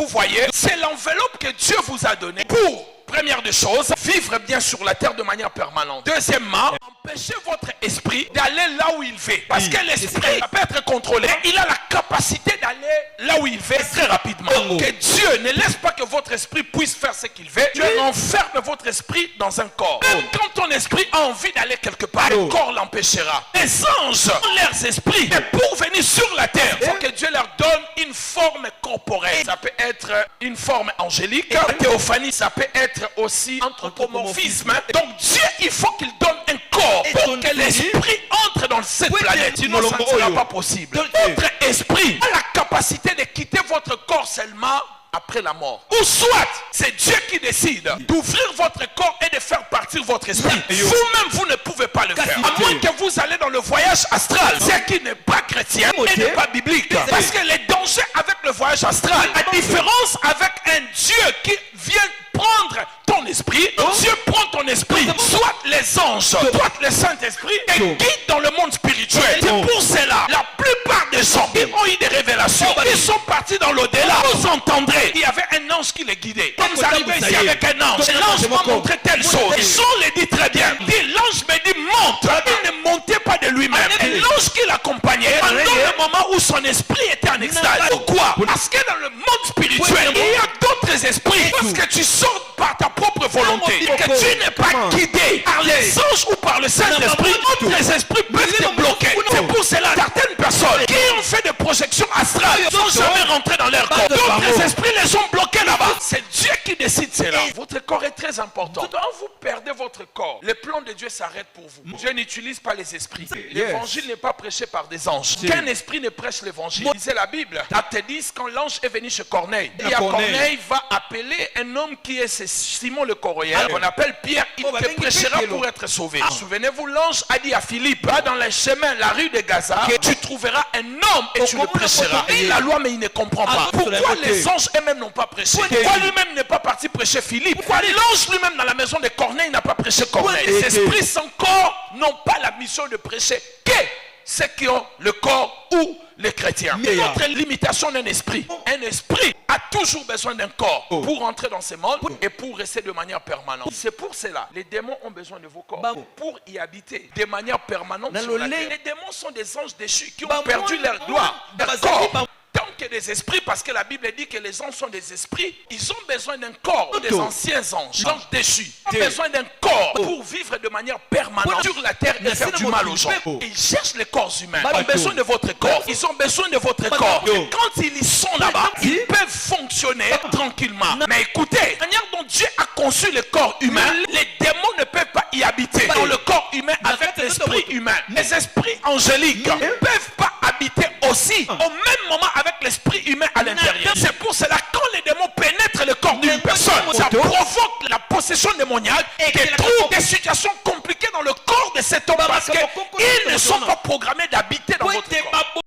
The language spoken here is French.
vous voyez, c'est l'enveloppe que Dieu vous a donnée pour, première des choses, vivre bien sur la terre de manière permanente. Deuxièmement, empêchez votre esprit d'aller là où il veut. Parce que l'esprit peut être contrôlé. Il a la capacité d'aller là où il veut très rapidement. Que Dieu ne laisse pas que votre esprit puisse faire ce qu'il veut. Dieu enferme votre esprit dans un corps. Même quand ton esprit a envie d'aller quelque part, le corps l'empêchera. Les anges ont leurs esprits. Mais pour venir sur la terre, il faut que Dieu leur donne une forme corporelle. Ça peut être une forme angélique. Théophanie, ça peut être aussi anthropomorphisme. Donc Dieu, il faut qu'il donne un corps pour que l'esprit entre dans cette planète. Sinon, ça ne sera pas possible. Votre esprit a la capacité de quitter votre corps seulement après la mort. Ou soit, c'est Dieu qui décide d'ouvrir votre corps et de faire partir votre esprit. Vous-même, vous ne pouvez pas le faire. À moins que vous allez dans le voyage astral, ce qui n'est pas chrétien et n'est pas biblique. Parce que les dangers avec le voyage astral, à différence avec un Dieu qui vient prendre ton esprit, Dieu prend ton esprit, soit les anges, soit le Saint-Esprit, et guide dans le monde spirituel. C'est pour cela, la plupart des gens qui ont eu des révélations, ils sont partis dans l'au-delà. Vous entendrez, il y avait un ange qui les guidait. Quand vous arrivez ici avec un ange, l'ange m'a montré telle chose. Et Jean le dit très bien. L'ange me dit monte. Il ne montait pas de lui-même. Et l'ange qui l'accompagnait, pendant le moment où son esprit était en extase. Pourquoi? Parce que dans le monde spirituel, il y a d'autres esprits. Parce que tu sors par ta propre volonté. Et que tu n'es pas guidé par les anges ou par le Saint-Esprit. D'autres esprits peuvent te bloquer. C'est pour cela certaines personnes qui ont fait des projections astrales ne sont jamais rentrées dans leur corps. D'autres esprits les ont bloqués là-bas. C'est Dieu qui décide cela. Votre corps est très important. Quand vous perdez votre corps, le plan de Dieu s'arrête pour vous. Dieu n'utilise pas les esprits. L'évangile n'est pas prêché par des anges. Qu'un esprit ne prêche l'évangile. Lisez la Bible. Acte 10, quand l'ange est venu chez Corneille, et Corneille va appeler un homme qui est Simon le Corroyeur, qu'on appelle Pierre. Il te prêchera pour être sauvé. Souvenez-vous, l'ange a dit à Philippe, va dans les chemins, la rue de Gaza, tu trouveras un homme et tu le prêcheras. Et la loi, mais il ne comprend pas. Pourquoi les anges eux-mêmes n'ont pas prêché? Pourquoi lui-même n'est pas parti prêcher Philippe? Pourquoi l'ange lui-même dans la maison de Corneille n'a pas prêché Corneille? Les esprits sans corps n'ont pas la mission de prêcher que ceux qui ont le corps ou les chrétiens. Notre limitation d'un esprit. Un esprit a toujours besoin d'un corps pour entrer dans ce monde et pour rester de manière permanente. C'est pour cela, les démons ont besoin de vos corps pour y habiter de manière permanente sur la terre. Les démons sont des anges déchus qui ont perdu leur gloire, leur corps. Tant que des esprits, parce que la Bible dit que les anges sont des esprits, ils ont besoin d'un corps, des anciens anges, anges déchus. Ils ont besoin d'un corps pour vivre de manière permanente sur la terre et faire du mal aux gens. Et ils cherchent les corps humains. Ils ont besoin de votre corps. Ils ont besoin de votre corps. Et quand ils y sont là-bas, ils peuvent fonctionner tranquillement. Mais écoutez, la manière dont Dieu a conçu le corps humain, les démons ne peuvent pas y habiter dans le corps humain avec l'esprit humain. Les esprits angéliques ne peuvent pas habiter aussi au même moment avec l'esprit humain à l'intérieur. C'est pour cela quand les démons pénètrent le corps d'une personne, ça provoque la possession démoniaque et trouve des situations compliquées dans le corps de cet homme parce qu'ils ne sont pas programmés d'habiter dans votre corps.